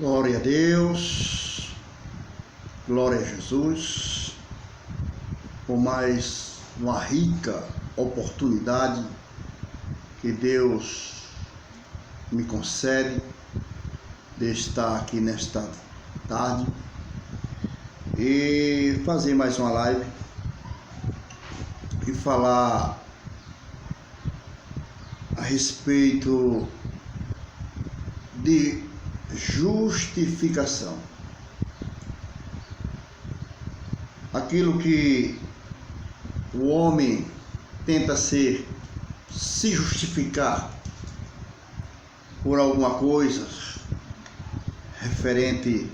Glória a Deus, glória a Jesus, por mais uma rica oportunidade que Deus me concede de estar aqui nesta tarde e fazer mais uma live e falar a respeito de justificação. Aquilo que o homem tenta se justificar por alguma coisa referente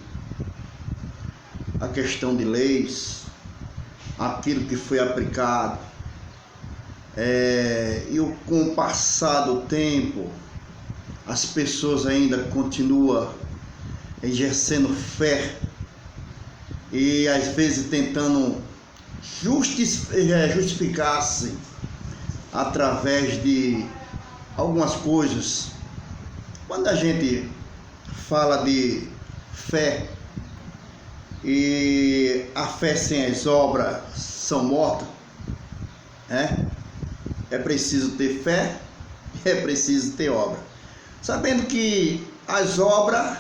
à questão de leis, aquilo que foi aplicado, e com o passar do tempo as pessoas ainda continuam exercendo fé e às vezes tentando justificar-se através de algumas coisas. Quando a gente fala de fé e a fé sem as obras são mortas, é preciso ter fé e é preciso ter obra. Sabendo que as obras,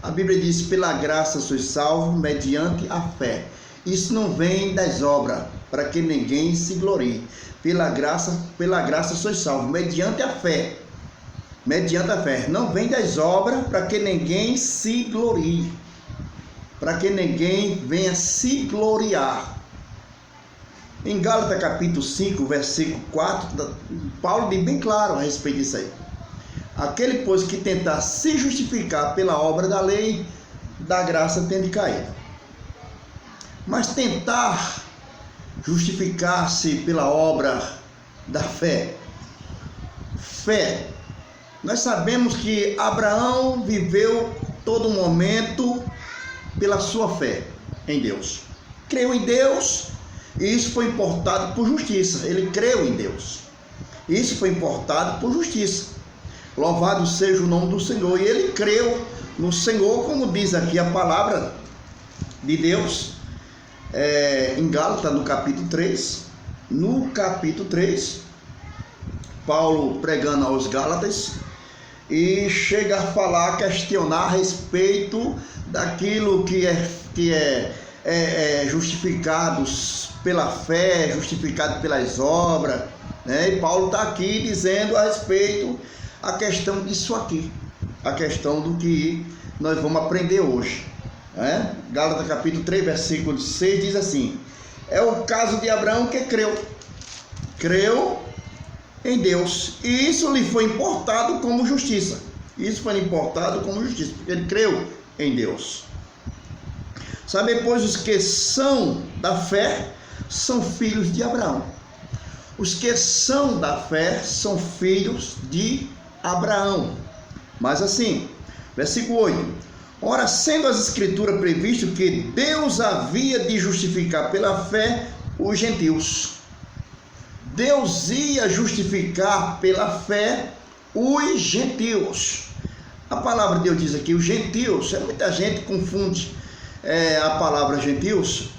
a Bíblia diz, pela graça sois salvos mediante a fé. Isso não vem das obras, para que ninguém se glorie. Pela graça sois salvos mediante a fé. Mediante a fé. Não vem das obras, para que ninguém se glorie. Para que ninguém venha se gloriar. Em Gálatas capítulo 5, versículo 4, Paulo diz bem claro a respeito disso aí. Aquele, pois, que tentar se justificar pela obra da lei, da graça tem de cair. Mas tentar justificar-se pela obra da fé. Fé. Nós sabemos que Abraão viveu todo momento pela sua fé em Deus. Creu em Deus e isso foi importado por justiça. Ele creu em Deus. Isso foi importado por justiça. Louvado seja o nome do Senhor. E ele creu no Senhor, como diz aqui a palavra de Deus, em Gálatas, no capítulo 3. No capítulo 3, Paulo pregando aos Gálatas, e chega a falar, a questionar a respeito daquilo que é justificados pela fé, justificado pelas obras, E Paulo está aqui dizendo a respeito a questão disso aqui, a questão do que nós vamos aprender hoje. Gálatas capítulo 3, versículo 6 diz assim: é o caso de Abraão que creu em Deus, e isso lhe foi importado como justiça. Isso foi importado como justiça, porque ele creu em Deus. Sabe, pois os que são da fé são filhos de Abraão. Os que são da fé são filhos de Abraão. Mas assim, versículo 8: ora, sendo as escrituras previsto que Deus havia de justificar pela fé os gentios. Deus ia justificar pela fé os gentios. A palavra de Deus diz aqui, os gentios. Muita gente confunde a palavra gentios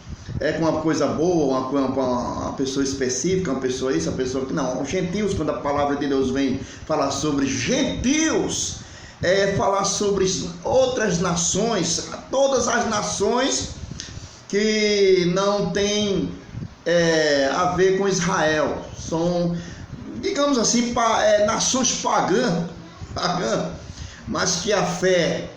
com uma coisa boa, uma pessoa específica, uma pessoa isso, uma pessoa que não. Os gentios, quando a palavra de Deus vem falar sobre gentios, falar sobre outras nações, todas as nações que não têm a ver com Israel. São, digamos assim, nações pagãs, mas que a fé,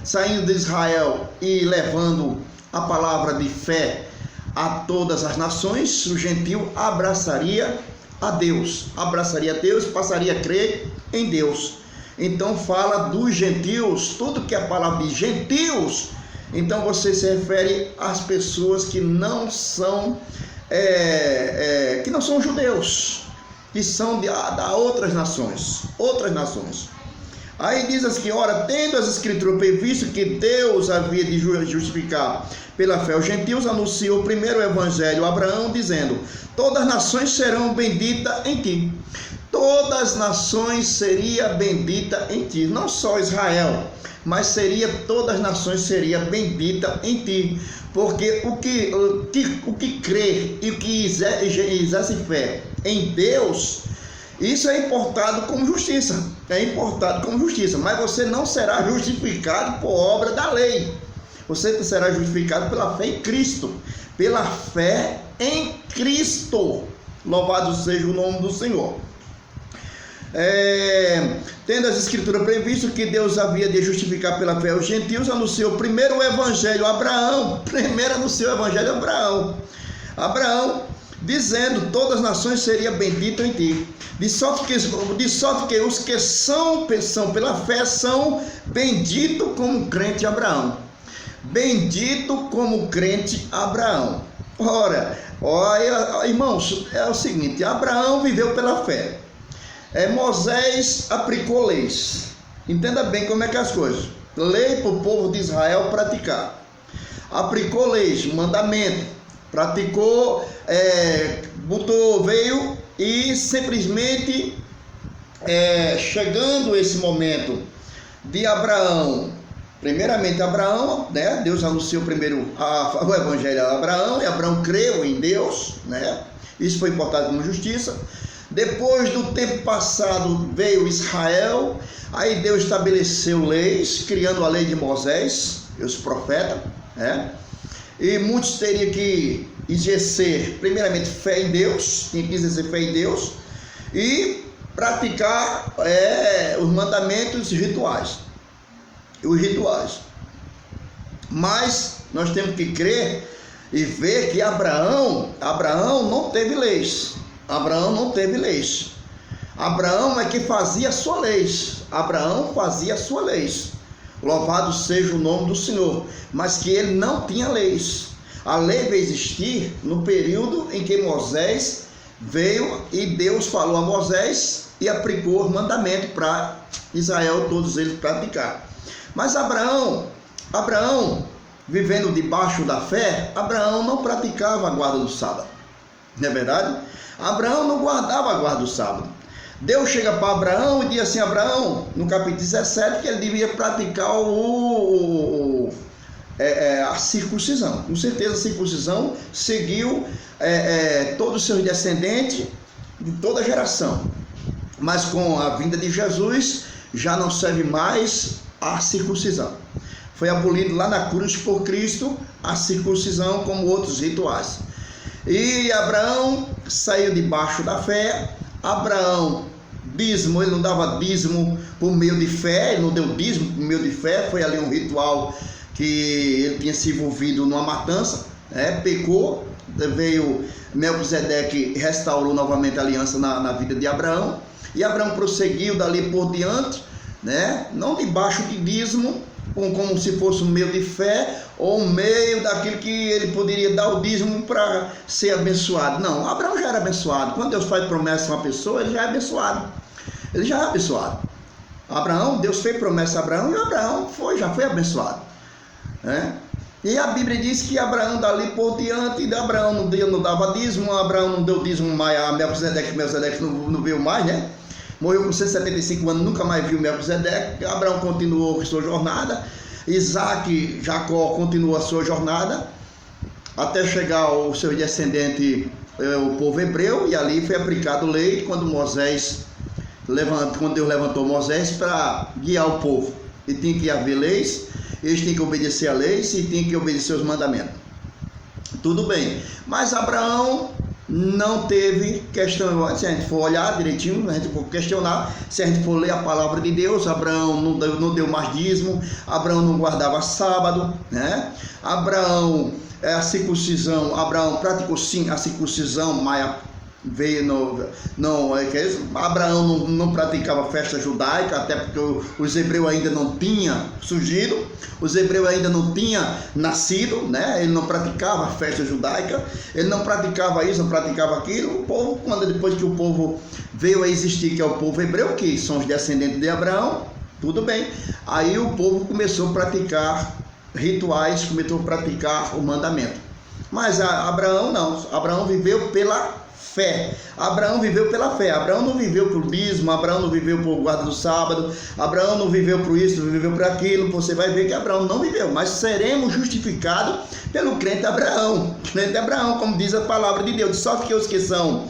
saindo de Israel e levando a palavra de fé a todas as nações, o gentio abraçaria a Deus, passaria a crer em Deus. Então fala dos gentios, tudo que a palavra diz gentios, então você se refere às pessoas que não são judeus, que são de outras nações. Aí diz assim: ora, tendo as escrituras previsto que Deus havia de justificar pela fé os gentios, anunciou o primeiro evangelho a Abraão, dizendo: todas as nações serão benditas em ti. todas as nações seria bendita em ti. Não só Israel, mas seria todas as nações seria bendita em ti. Porque o que crê e o que exerce fé em Deus, isso é importado como justiça. É importado como justiça. Mas você não será justificado por obra da lei. Você será justificado pela fé em Cristo. Pela fé em Cristo. Louvado seja o nome do Senhor. Tendo as escrituras previsto que Deus havia de justificar pela fé os gentios, anunciou primeiro o evangelho a Abraão. Primeiro anunciou o evangelho a Abraão, dizendo: todas as nações seriam benditas em ti. De sorte que os que são pela fé são benditos como crente Abraão. Bendito como crente Abraão. Ora, irmãos, é o seguinte: Abraão viveu pela fé. Moisés aplicou leis. Entenda bem como é que é as coisas. Lei para o povo de Israel praticar. Aplicou leis, mandamento. Praticou, veio e simplesmente chegando esse momento de Abraão. Primeiramente Abraão, né? Deus anunciou primeiro o evangelho a Abraão, e Abraão creu em Deus, né? Isso foi importado como justiça. Depois do tempo passado veio Israel, aí Deus estabeleceu leis, criando a lei de Moisés, os profetas, né? E muitos teriam que exercer primeiramente fé em Deus, tinha que exercer fé em Deus e praticar os mandamentos rituais. Os rituais. Mas nós temos que crer e ver que Abraão não teve leis. Abraão não teve leis. Abraão é que fazia a sua leis. Abraão fazia a sua leis. Louvado seja o nome do Senhor. Mas que ele não tinha leis. A lei veio existir no período em que Moisés veio e Deus falou a Moisés e aplicou os mandamentos para Israel, todos eles praticar. Mas Abraão, vivendo debaixo da fé, Abraão não praticava a guarda do sábado. Não é verdade? Abraão não guardava a guarda do sábado. Deus chega para Abraão e diz assim: Abraão, no capítulo 17, que ele devia praticar a circuncisão. Com certeza a circuncisão seguiu todos os seus descendentes de toda a geração. Mas com a vinda de Jesus, já não serve mais a circuncisão. Foi abolido lá na cruz por Cristo a circuncisão, como outros rituais. E Abraão saiu debaixo da fé. Abraão, dízimo, ele não dava dízimo por meio de fé, ele não deu dízimo por meio de fé, foi ali um ritual que ele tinha se envolvido numa matança, pecou, veio Melquisedeque, restaurou novamente a aliança na vida de Abraão, e Abraão prosseguiu dali por diante, não debaixo de dízimo, como se fosse um meio de fé, ou um meio daquilo que ele poderia dar o dízimo para ser abençoado. Não, Abraão já era abençoado. Quando Deus faz promessa a uma pessoa, ele já é abençoado. Ele já é abençoado. Abraão, Deus fez promessa a Abraão e Abraão já foi abençoado. E a Bíblia diz que Abraão dali por diante, Abraão não dava dízimo, Abraão não deu dízimo mais a Melquisedeque não veio mais, Morreu com 175 anos, nunca mais viu Melquisedeque. Abraão continuou a sua jornada. Isaac, Jacó continuou a sua jornada até chegar ao seu descendente, o povo hebreu, e ali foi aplicado lei quando Deus levantou Moisés para guiar o povo. E tinha que haver leis, eles tinham que obedecer a leis e tinham que obedecer os mandamentos. Tudo bem, mas Abraão não teve questão. Se a gente for olhar direitinho, a gente for questionar, se a gente for ler a palavra de Deus, Abraão não deu mais dízimo, Abraão não guardava sábado, Abraão, a circuncisão, Abraão praticou sim a circuncisão, mas veio Abraão não praticava festa judaica, até porque os hebreus ainda não tinham surgido, os hebreus ainda não tinham nascido, ele não praticava a festa judaica, ele não praticava isso, não praticava aquilo. O povo, depois que o povo veio a existir, que é o povo hebreu, que são os descendentes de Abraão, tudo bem, aí o povo começou a praticar rituais, começou a praticar o mandamento. Mas Abraão não, Abraão viveu pela fé. Abraão viveu pela fé. Abraão não viveu por dízimo, Abraão não viveu por guarda do sábado, Abraão não viveu por isso, não viveu por aquilo. Você vai ver que Abraão não viveu, mas seremos justificados pelo crente Abraão. Crente Abraão, como diz a palavra de Deus. Só que os que são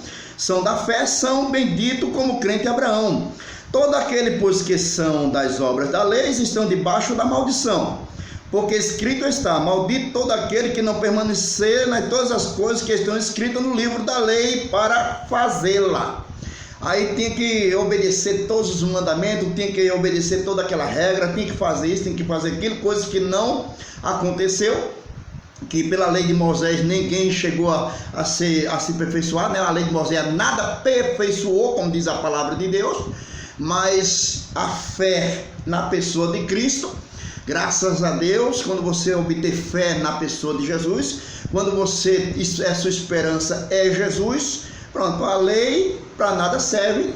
da fé são benditos como crente Abraão. Todo aquele, pois, que são das obras da lei estão debaixo da maldição. Porque escrito está: maldito todo aquele que não permanecer nas todas as coisas que estão escritas no livro da lei para fazê-la. Aí tem que obedecer todos os mandamentos, tem que obedecer toda aquela regra, tem que fazer isso, tem que fazer aquilo, coisas que não aconteceu, que pela lei de Moisés ninguém chegou a se aperfeiçoar, né? A lei de Moisés nada aperfeiçoou, como diz a palavra de Deus, mas a fé na pessoa de Cristo, graças a Deus, quando você obter fé na pessoa de Jesus, quando você, a sua esperança é Jesus, pronto, a lei para nada serve,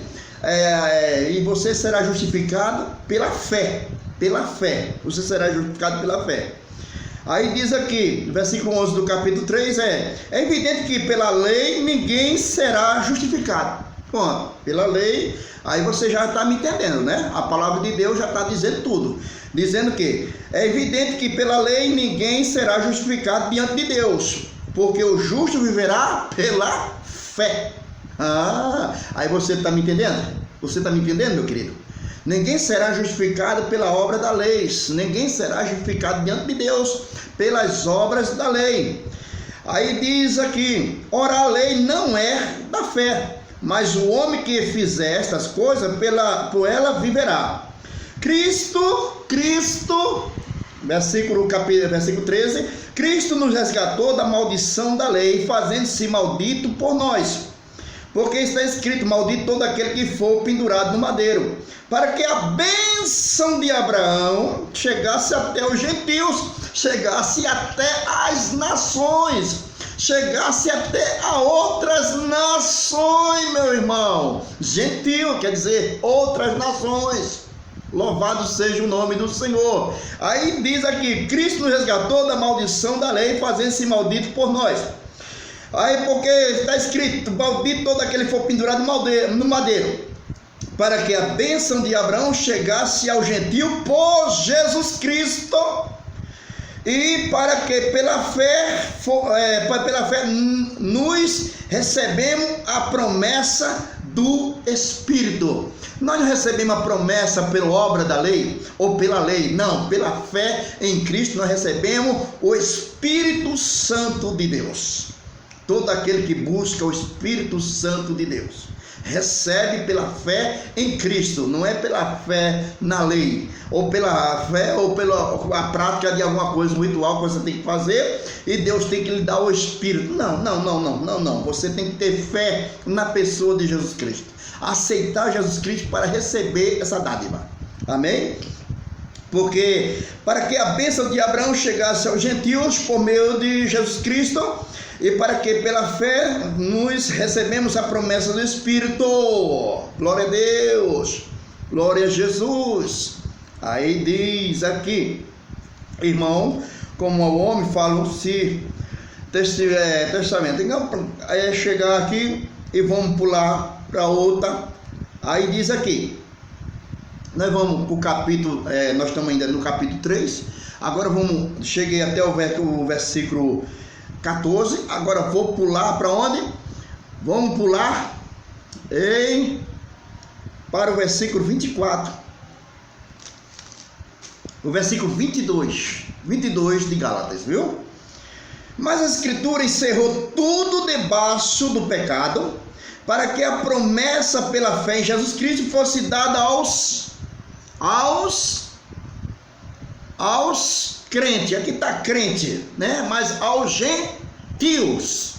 e você será justificado pela fé, você será justificado pela fé. Aí diz aqui, versículo 11 do capítulo 3, é evidente que pela lei ninguém será justificado. Pronto, pela lei, aí você já está me entendendo, né? A palavra de Deus já está dizendo tudo. Dizendo que é evidente que pela lei ninguém será justificado diante de Deus, porque o justo viverá pela fé. Aí você está me entendendo? Você está me entendendo, meu querido? Ninguém será justificado pela obra da lei, ninguém será justificado diante de Deus pelas obras da lei. Aí diz aqui: ora, a lei não é da fé, mas o homem que fizer estas coisas, por ela viverá. Cristo, versículo 13, Cristo nos resgatou da maldição da lei, fazendo-se maldito por nós. Porque está escrito: maldito todo aquele que for pendurado no madeiro, para que a bênção de Abraão chegasse até os gentios, chegasse até as nações, chegasse até a outras nações, meu irmão. Gentil quer dizer outras nações. Louvado seja o nome do Senhor. Aí diz aqui: Cristo nos resgatou da maldição da lei, fazendo-se maldito por nós. Aí porque está escrito: maldito todo aquele que for pendurado no madeiro, para que a bênção de Abraão chegasse ao gentio por Jesus Cristo, e para que pela fé nos recebemos a promessa do Espírito. Nós não recebemos a promessa pela obra da lei ou pela lei, não, pela fé em Cristo nós recebemos o Espírito Santo de Deus. Todo aquele que busca o Espírito Santo de Deus recebe pela fé em Cristo, não é pela fé na lei, ou pela fé, ou pela prática de alguma coisa, um ritual que você tem que fazer, e Deus tem que lhe dar o Espírito. Não. Você tem que ter fé na pessoa de Jesus Cristo, aceitar Jesus Cristo para receber essa dádiva. Amém? Porque para que a bênção de Abraão chegasse aos gentios por meio de Jesus Cristo, e para que pela fé nos recebemos a promessa do Espírito. Glória a Deus, glória a Jesus. Aí diz aqui: irmão, como ao homem falam-se testamento. Então, é chegar aqui e vamos pular para outra. Aí diz aqui, nós vamos para o capítulo, nós estamos ainda no capítulo 3, agora cheguei até o versículo 14, agora vou pular para onde? Vamos pular para o versículo 24, o versículo 22 de Gálatas, viu? Mas a Escritura encerrou tudo debaixo do pecado, para que a promessa pela fé em Jesus Cristo fosse dada aos crente, aqui está crente, né? Mas aos gentios,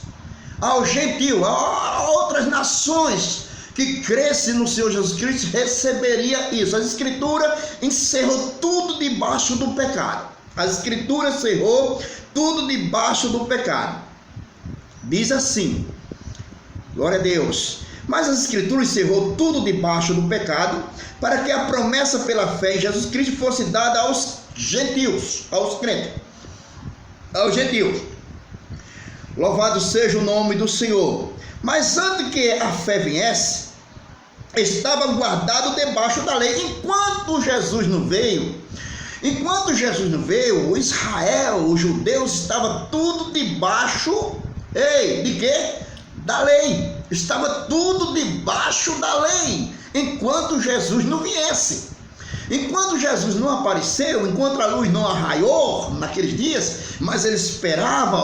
a outras nações que crescem no Senhor Jesus Cristo receberia isso. A Escritura encerrou tudo debaixo do pecado. A Escritura encerrou tudo debaixo do pecado. Diz assim, glória a Deus. Mas a Escritura encerrou tudo debaixo do pecado, para que a promessa pela fé em Jesus Cristo fosse dada aos gentios, aos crentes, aos gentios. Louvado seja o nome do Senhor. Mas antes que a fé viesse, estava guardado debaixo da lei. Enquanto Jesus não veio, o Israel, os judeus, estava tudo debaixo, de quê? Da lei. Estava tudo debaixo da lei, enquanto Jesus não viesse. Enquanto Jesus não apareceu, enquanto a luz não arraiou naqueles dias, mas ele esperava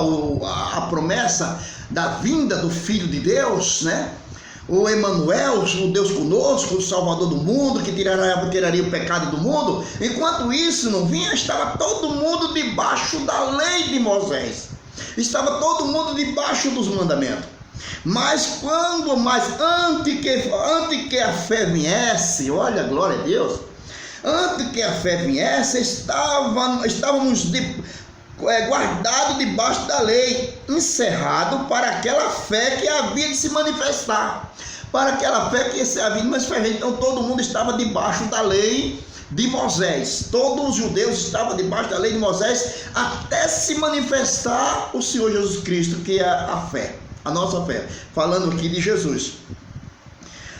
a promessa da vinda do Filho de Deus, né? O Emanuel, o Deus conosco, o Salvador do mundo, que tiraria o pecado do mundo. Anquanto isso não vinha, estava todo mundo debaixo da lei de Moisés. Estava todo mundo debaixo dos mandamentos. Mas antes que a fé viesse, olha, glória a Deus, antes que a fé viesse, estávamos guardados debaixo da lei, encerrado para aquela fé que havia de se manifestar, para aquela fé que havia de se manifestar. Então todo mundo estava debaixo da lei de Moisés, todos os judeus estavam debaixo da lei de Moisés, até se manifestar o Senhor Jesus Cristo, que é a fé, a nossa fé, falando aqui de Jesus.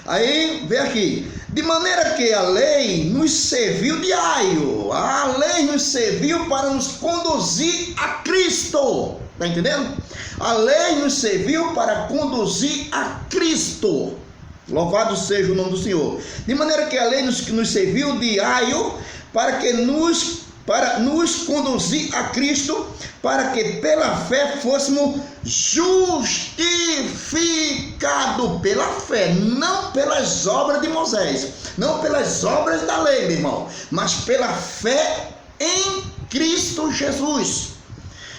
Aí, vê aqui, de maneira que a lei nos serviu de aio, a lei nos serviu para nos conduzir a Cristo, está entendendo? A lei nos serviu para conduzir a Cristo, louvado seja o nome do Senhor. De maneira que a lei nos serviu de aio para nos conduzir a Cristo, para que pela fé fôssemos justificados pela fé, não pelas obras de Moisés, não pelas obras da lei, meu irmão, mas pela fé em Cristo Jesus.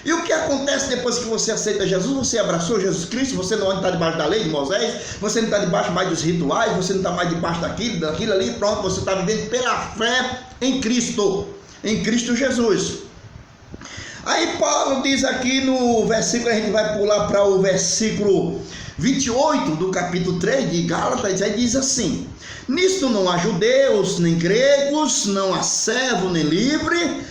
E o que acontece depois que você aceita Jesus? Você abraçou Jesus Cristo, você não está debaixo da lei de Moisés, você não está debaixo mais dos rituais, você não está mais debaixo daquilo ali, pronto, você está vivendo pela fé em Cristo Jesus. Aí Paulo diz aqui no versículo, a gente vai pular para o versículo 28 do capítulo 3 de Gálatas, aí diz assim: nisto não há judeus nem gregos, não há servo nem livre,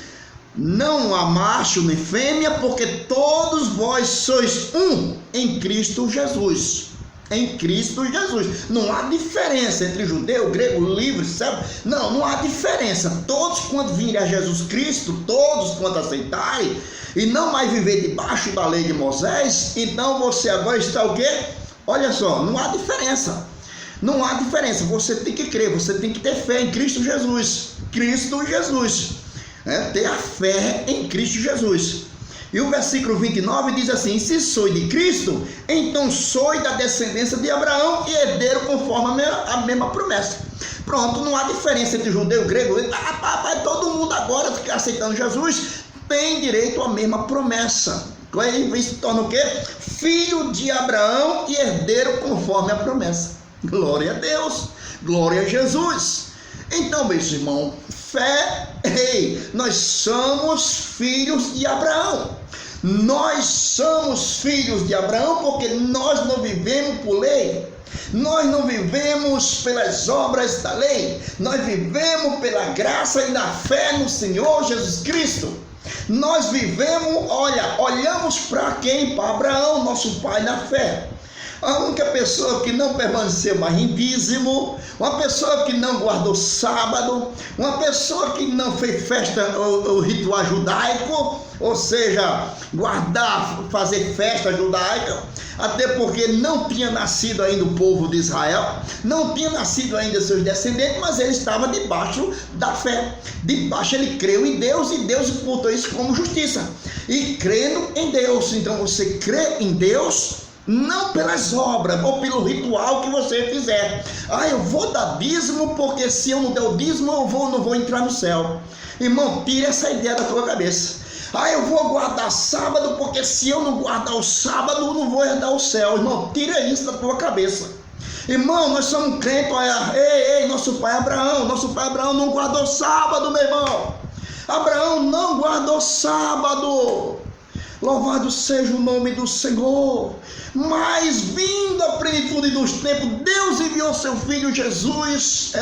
não há macho nem fêmea, porque todos vós sois um em Cristo Jesus. Em Cristo Jesus. Não há diferença entre judeu, grego, livre, servo. Não há diferença. Todos quanto virem a Jesus Cristo, todos quanto aceitarem, e não mais viver debaixo da lei de Moisés, então você agora está o quê? Olha só, não há diferença. Não há diferença. Você tem que crer, você tem que ter fé em Cristo Jesus. Cristo Jesus. Ter a fé em Cristo Jesus. E o versículo 29 diz assim: se sois de Cristo, então sois da descendência de Abraão e herdeiro conforme a mesma promessa. Pronto, não há diferença entre judeu e grego. Todo mundo agora que aceitando Jesus tem direito à mesma promessa. Ele se torna o quê? Filho de Abraão e herdeiro conforme a promessa. Glória a Deus, glória a Jesus. Então, meus irmãos, fé, nós somos filhos de Abraão. Nós somos filhos de Abraão porque nós não vivemos por lei. Nós não vivemos pelas obras da lei. Nós vivemos pela graça e na fé no Senhor Jesus Cristo. Nós vivemos, olhamos para quem? Para Abraão, nosso pai na fé. A única pessoa que não permaneceu mais em dízimo, uma pessoa que não guardou sábado, uma pessoa que não fez festa, o ritual judaico, ou seja, fazer festa judaica, até porque não tinha nascido ainda o povo de Israel, não tinha nascido ainda seus descendentes, mas ele estava debaixo da fé, ele creu em Deus e Deus imputou isso como justiça, e crendo em Deus. Então você crê em Deus, não pelas obras ou pelo ritual que você fizer. Eu vou dar dízimo porque se eu não der o dízimo eu não vou entrar no céu. Irmão, tira essa ideia da tua cabeça. Eu vou guardar sábado porque se eu não guardar o sábado eu não vou herdar o céu. Irmão, tira isso da tua cabeça. Irmão, nós somos crentes. Nosso pai Abraão não guardou sábado, meu irmão. Abraão não guardou sábado. Louvado seja o nome do Senhor. Mas vindo a plenitude dos tempos, Deus enviou seu Filho Jesus.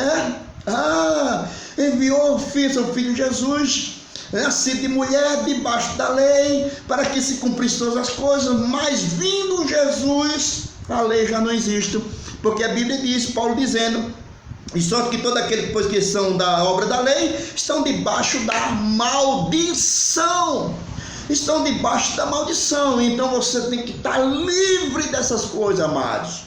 Enviou seu Filho Jesus nascido de mulher, debaixo da lei, para que se cumprissem todas as coisas, mas vindo Jesus, a lei já não existe, porque a Bíblia diz, Paulo dizendo, e só que todos aqueles que são da obra da lei, estão debaixo da maldição, estão debaixo da maldição. Então você tem que estar livre dessas coisas, amados,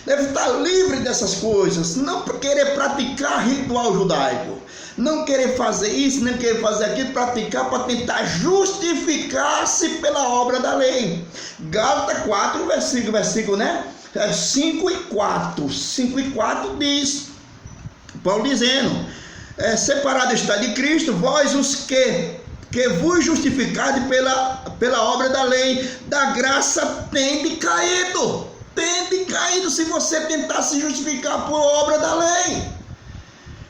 deve estar livre dessas coisas, não querer praticar ritual judaico, não querer fazer isso, nem querer fazer aquilo, praticar para tentar justificar-se pela obra da lei. Gálatas 4, versículo, né? 5 e 4 diz, Paulo dizendo, separado está de Cristo, vós os que vos justificade pela obra da lei, da graça tende caído, se você tentar se justificar por obra da lei,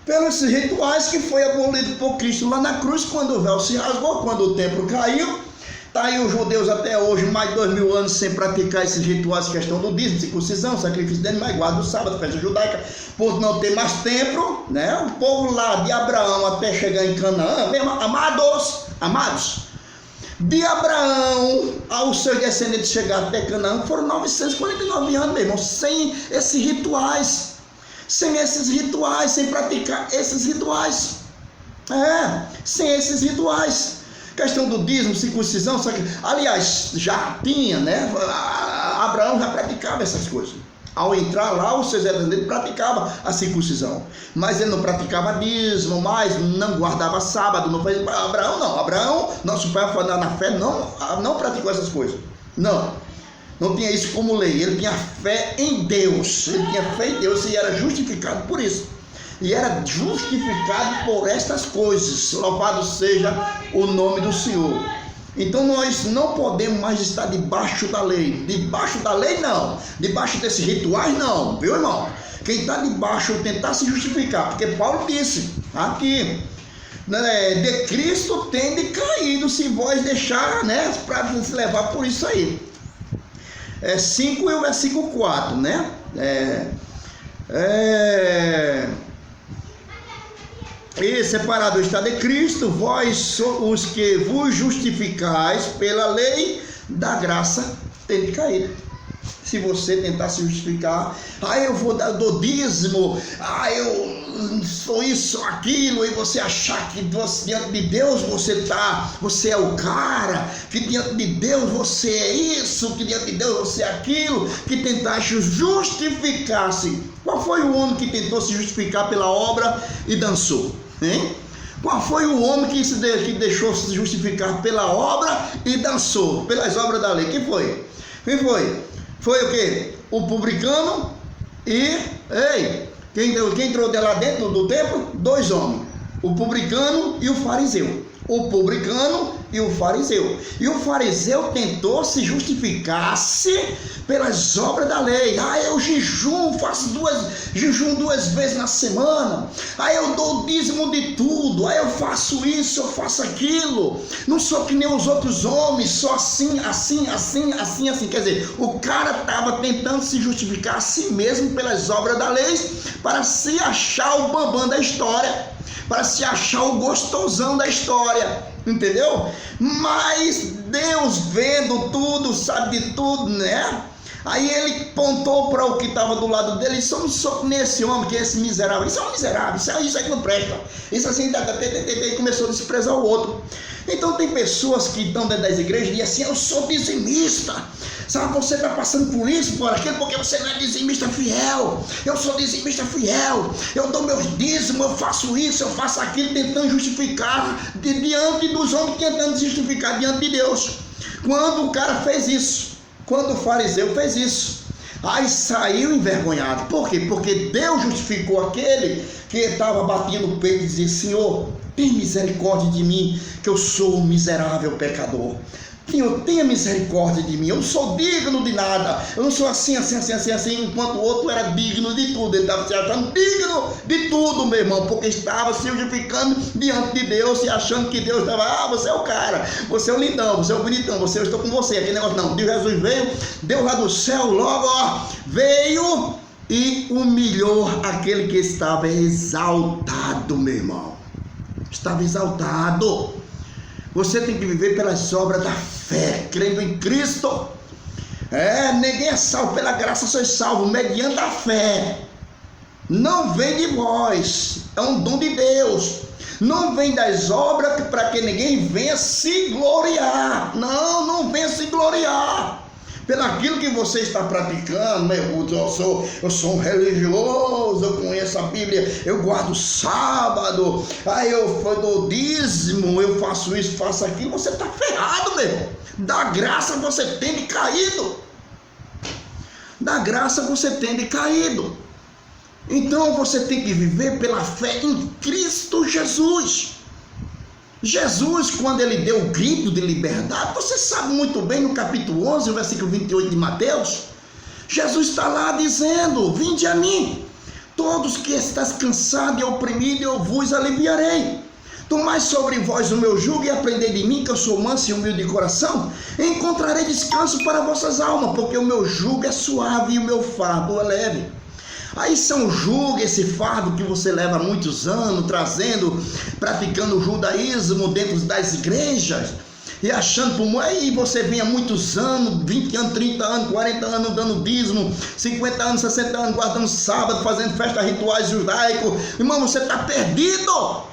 pelos rituais que foi abolido por Cristo lá na cruz, quando o véu se rasgou, quando o templo caiu. Está aí os judeus até hoje, mais de 2000 anos, sem praticar esses rituais, questão do dízimo, circuncisão, sacrifício de animais, guarda do sábado, festa judaica, por não ter mais templo, né? O povo lá de Abraão até chegar em Canaã, mesmo, amados, de Abraão aos seus descendentes chegar até Canaã, foram 949 anos, meu irmão, sem esses rituais, sem praticar esses rituais, sem esses rituais. Questão do dízimo, circuncisão, aliás, já tinha, né? Abraão já praticava essas coisas. Ao entrar lá, os seus descendentes praticava a circuncisão, mas ele não praticava dízimo, mas não guardava sábado, não fez. Abraão, nosso pai na fé, não praticou essas coisas, não tinha isso como lei. Ele tinha fé em Deus, e era justificado por isso. E era justificado por estas coisas. Louvado seja o nome do Senhor. Então nós não podemos mais estar debaixo da lei. Debaixo da lei não. Debaixo desses rituais não. Viu, irmão? Quem está debaixo tentar se justificar. Porque Paulo disse aqui, de Cristo tende caído, se vós deixar, né, para se levar por isso aí. 5 e o versículo 4, né? E separado está de Cristo, vós os que vos justificais pela lei, da graça tende caído. Se você tentar se justificar, eu vou dar do dízimo, eu sou isso, aquilo, e você achar que diante de Deus você é o cara, que diante de Deus você é isso, que diante de Deus você é aquilo, que tentar justificar-se. Qual foi o homem que tentou se justificar pela obra e dançou? Hein? Qual foi o homem que deixou se justificar pela obra e dançou, pelas obras da lei? Quem foi? Foi o quê? O publicano e... Quem entrou de lá dentro do templo? 2 homens. O publicano e o fariseu. O publicano e o fariseu. E o fariseu tentou se justificar-se pelas obras da lei. Eu jejum, faço jejum 2 vezes na semana. Eu dou o dízimo de tudo. Eu faço isso, eu faço aquilo. Não sou que nem os outros homens, só assim. Quer dizer, o cara estava tentando se justificar a si mesmo pelas obras da lei, para se achar o bambam da história, para se achar o gostosão da história, entendeu? Mas Deus vendo tudo, sabe de tudo, né? Aí ele apontou para o que estava do lado dele e disse: não sou nesse homem, que é esse miserável, isso é um miserável, isso aí não presta, isso assim, e começou a desprezar o outro. Então tem pessoas que estão dentro das igrejas e dizem assim: eu sou dizimista, sabe, você está passando por isso, por aquilo, porque você não é dizimista fiel. Eu sou dizimista fiel, eu dou meus dízimos, eu faço isso, eu faço aquilo, tentando justificar diante dos homens, tentando justificar diante de Deus. Quando o cara fez isso, quando o fariseu fez isso, aí saiu envergonhado. Por quê? Porque Deus justificou aquele que estava batendo o peito e dizia: Senhor, tem misericórdia de mim, que eu sou um miserável pecador. Senhor, tenha misericórdia de mim, eu não sou digno de nada, eu não sou assim, enquanto o outro era digno de tudo. Ele estava se achando digno de tudo, meu irmão, porque estava se justificando diante de Deus e achando que Deus estava: você é o cara, você é o lindão, você é o bonitão, eu estou com você. Aquele negócio não, Jesus veio, Deus lá do céu logo veio e humilhou aquele que estava exaltado, meu irmão, estava exaltado. Você tem que viver pelas obras da fé, crendo em Cristo. Ninguém é salvo pela graça, sois salvo mediante a fé. Não vem de vós, é um dom de Deus. Não vem das obras para que ninguém venha se gloriar. Não venha se gloriar pelaquilo que você está praticando. Eu sou um religioso, eu conheço a Bíblia, eu guardo o sábado, eu dou dízimo, eu faço isso, faço aquilo. Você está ferrado, meu irmão. Da graça você tem de caído. Da graça você tem de caído. Então você tem que viver pela fé em Cristo Jesus. Jesus, quando ele deu o grito de liberdade, você sabe muito bem, no capítulo 11, versículo 28 de Mateus, Jesus está lá dizendo: vinde a mim, todos que estáis cansados e oprimidos, eu vos aliviarei. Tomai sobre vós o meu jugo e aprendei de mim, que eu sou manso e humilde de coração, e encontrarei descanso para vossas almas, porque o meu jugo é suave e o meu fardo é leve. Aí são jugo, esse fardo que você leva há muitos anos, praticando o judaísmo dentro das igrejas, e achando como aí você vem há muitos anos, 20 anos, 30 anos, 40 anos dando dízimo, 50 anos, 60 anos guardando sábado, fazendo festas rituais judaicos. Irmão, você está perdido.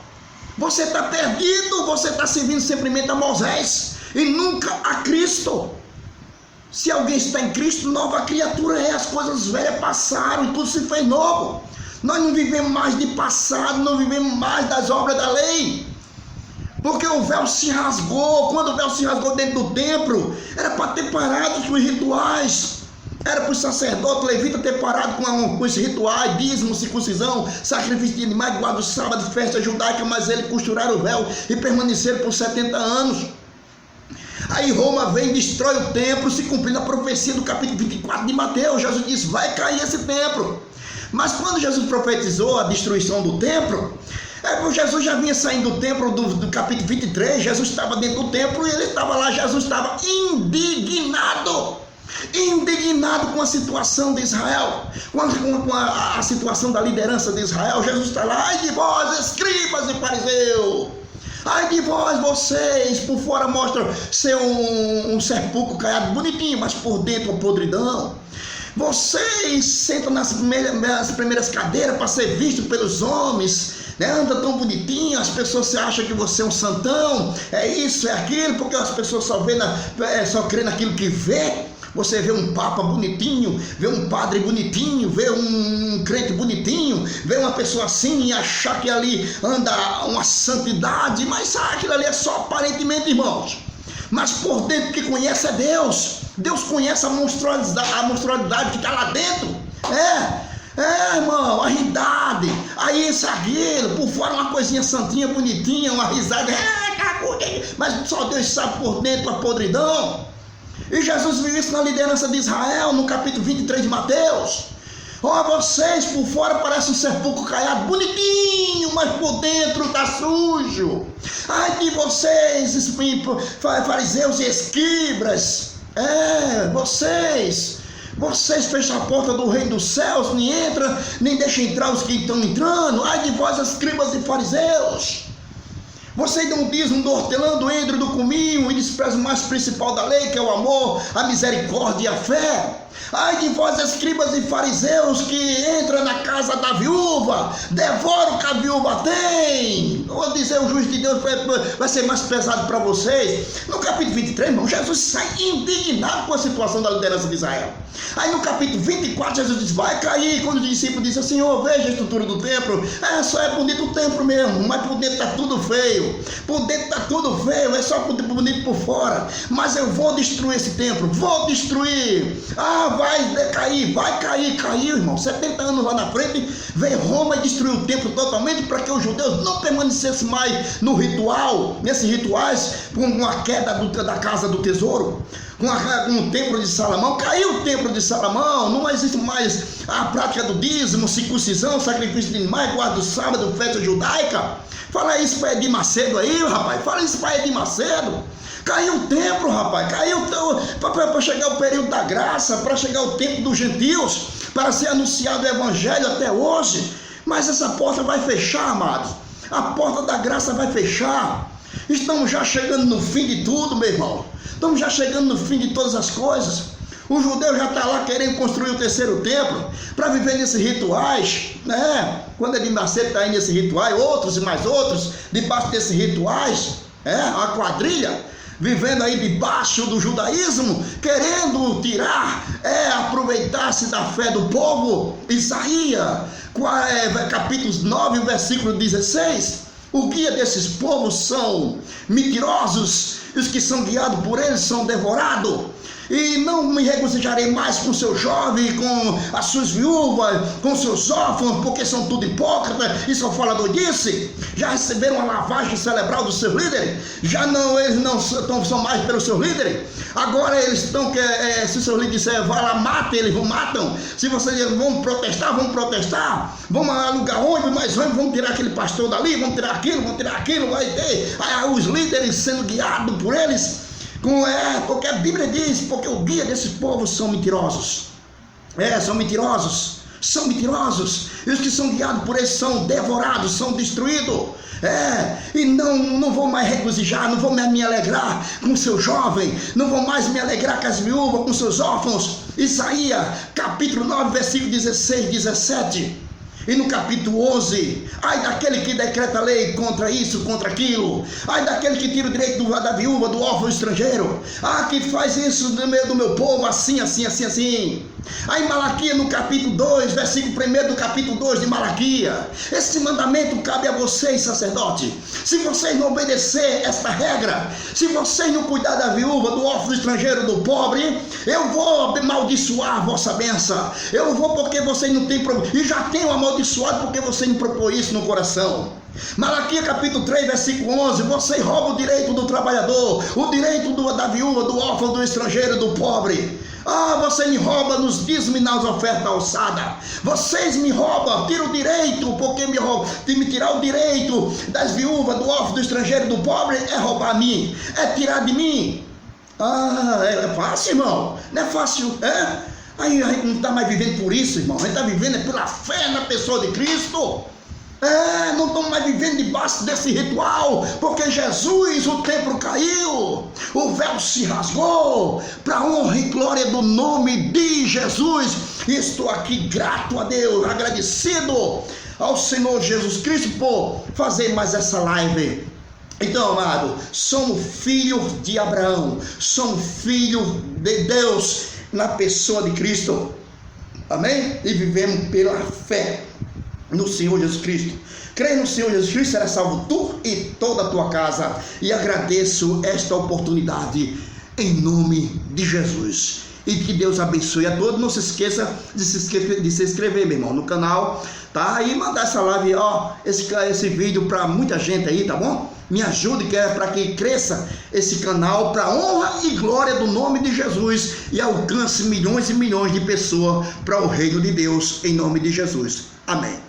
Você está perdido, você está servindo simplesmente a Moisés e nunca a Cristo. Se alguém está em Cristo, nova criatura é. As coisas velhas passaram e tudo se fez novo. Nós não vivemos mais de passado, não vivemos mais das obras da lei, porque o véu se rasgou. Quando o véu se rasgou dentro do templo, era para ter parado com os rituais, era para o sacerdote levita ter parado com os rituais, dízimo, circuncisão, sacrifício de animais, guarda o sábado, festa judaica, mas ele costuraram o véu e permaneceram por 70 anos. Aí Roma vem e destrói o templo, se cumprindo a profecia do capítulo 24 de Mateus. Jesus disse: vai cair esse templo. Mas quando Jesus profetizou a destruição do templo, Jesus já vinha saindo do templo do capítulo 23, Jesus estava dentro do templo e ele estava lá. Jesus estava indignado com a situação de Israel, com a situação da liderança de Israel. Jesus está lá: ai de vós, escribas e fariseus, ai de vós, vocês por fora mostram ser um sepulcro caiado bonitinho, mas por dentro uma podridão. Vocês sentam nas primeiras cadeiras para ser visto pelos homens, né? Anda tão bonitinho, as pessoas acham que você é um santão, é isso, é aquilo, porque as pessoas só crê naquilo que vê. Você vê um papa bonitinho, vê um padre bonitinho, vê um crente bonitinho, vê uma pessoa assim e achar que ali anda uma santidade, mas aquilo ali é só aparentemente, irmãos. Mas por dentro que conhece é Deus. Deus conhece a monstruosidade que está lá dentro. Irmão, a ridade, aí isso, aquilo, por fora uma coisinha santinha, bonitinha, uma risada, mas só Deus sabe por dentro a podridão. E Jesus viu isso na liderança de Israel, no capítulo 23 de Mateus. Vocês por fora parecem um sepulcro caiado, bonitinho, mas por dentro está sujo. Ai de vocês, fariseus e escribas, vocês fecham a porta do reino dos céus, nem entra, nem deixam entrar os que estão entrando. Ai de vós, escribas e fariseus, vocês dão o dízimo do hortelã, do endro, do cominho, e desprezam o mais principal da lei, que é o amor, a misericórdia e a fé. Ai de vós, escribas e fariseus, que entram na casa da viúva, devoram o que a viúva tem. Vou dizer, o juiz de Deus vai ser mais pesado para vocês. No capítulo 23, irmão, Jesus sai indignado com a situação da liderança de Israel. Aí no capítulo 24, Jesus diz: vai cair. Quando os discípulos dizem: Senhor, veja a estrutura do templo. Só é bonito o templo mesmo, mas por dentro está tudo feio. Por dentro está tudo feio, é só bonito por fora. Mas eu vou destruir esse templo, vou destruir. Vai cair. Caiu, irmão. 70 anos lá na frente, veio Roma e destruiu o templo totalmente, para que os judeus não permanecessem mais no ritual, nesses rituais, com a queda da casa do tesouro, com o templo de Salomão. Caiu o templo de Salomão, não existe mais a prática do dízimo, circuncisão, sacrifício de animais, guarda do sábado, festa judaica. Fala isso para Edir Macedo aí, rapaz. Fala isso para Edir Macedo. Caiu o templo, rapaz. Caiu para chegar o período da graça, para chegar o tempo dos gentios, para ser anunciado o evangelho até hoje. Mas essa porta vai fechar, amados. A porta da graça vai fechar. Estamos já chegando no fim de tudo, meu irmão. Estamos já chegando no fim de todas as coisas. O judeu já está lá querendo construir o terceiro templo para viver nesses rituais, né? Quando é de nascer, está aí nesse ritual, outros e mais outros, debaixo desses rituais, a quadrilha, vivendo aí debaixo do judaísmo, querendo tirar, aproveitar-se da fé do povo. Isaías, capítulo 9, versículo 16, o guia desses povos são mentirosos, e os que são guiados por eles são devorados. E não me regozijarei mais com seu jovem, com as suas viúvas, com seus órfãos, porque são tudo hipócritas e só falador disse. Já receberam a lavagem cerebral dos seus líderes? Eles não são mais pelos seus líderes? Agora eles estão, se o seu líder disser, vai lá, mata, eles matam. Se vocês vão protestar, vamos alugar ônibus, mais ônibus, vamos tirar aquele pastor dali, vamos tirar aquilo, vai ter os líderes sendo guiados por eles. Porque a Bíblia diz, porque o guia desses povos são mentirosos. São mentirosos. E os que são guiados por eles são devorados, são destruídos. E não vou mais regozijar, não vou mais me alegrar com o seu jovem, não vou mais me alegrar com as viúvas, com seus órfãos. Isaías, capítulo 9, versículo 16, 17. E no capítulo 11, ai daquele que decreta lei contra isso, contra aquilo. Ai daquele que tira o direito da viúva, do órfão estrangeiro. Que faz isso do meu povo, assim. Aí Malaquias no capítulo 2, versículo 1 do capítulo 2 de Malaquias. Esse mandamento cabe a vocês, sacerdote. Se vocês não obedecer esta regra, se vocês não cuidar da viúva, do órfão estrangeiro, do pobre, eu vou amaldiçoar a vossa bênção. Eu vou porque vocês não têm problema. E já tenho amaldiçoado porque você não propôs isso no coração. Malaquias capítulo 3, versículo 11, você rouba o direito do trabalhador, o direito da viúva, do órfão, do estrangeiro, do pobre. Você me rouba nos dízimos e nas ofertas alçadas. Vocês me roubam, tira o direito, porque me roubam. De me tirar o direito das viúvas, do órfão, do estrangeiro, do pobre, é roubar a mim, é tirar de mim. É fácil, irmão? Não é fácil, Aí a gente não está mais vivendo por isso, irmão. A gente está vivendo pela fé na pessoa de Cristo. Não estamos mais vivendo debaixo desse ritual, porque Jesus, o templo caiu, o véu se rasgou, para honra e glória do nome de Jesus. E estou aqui grato a Deus, agradecido ao Senhor Jesus Cristo por fazer mais essa live. Então, amado, somos filhos de Abraão, somos filhos de Deus na pessoa de Cristo, amém? E vivemos pela fé no Senhor Jesus Cristo. Crê no Senhor Jesus Cristo, será salvo tu e toda a tua casa. E agradeço esta oportunidade em nome de Jesus. E que Deus abençoe a todos. Não se esqueça de se inscrever, meu irmão, no canal, tá? E mandar essa live, esse vídeo para muita gente aí, tá bom? Me ajude, para que cresça esse canal para honra e glória do nome de Jesus e alcance milhões e milhões de pessoas para o reino de Deus, em nome de Jesus. Amém.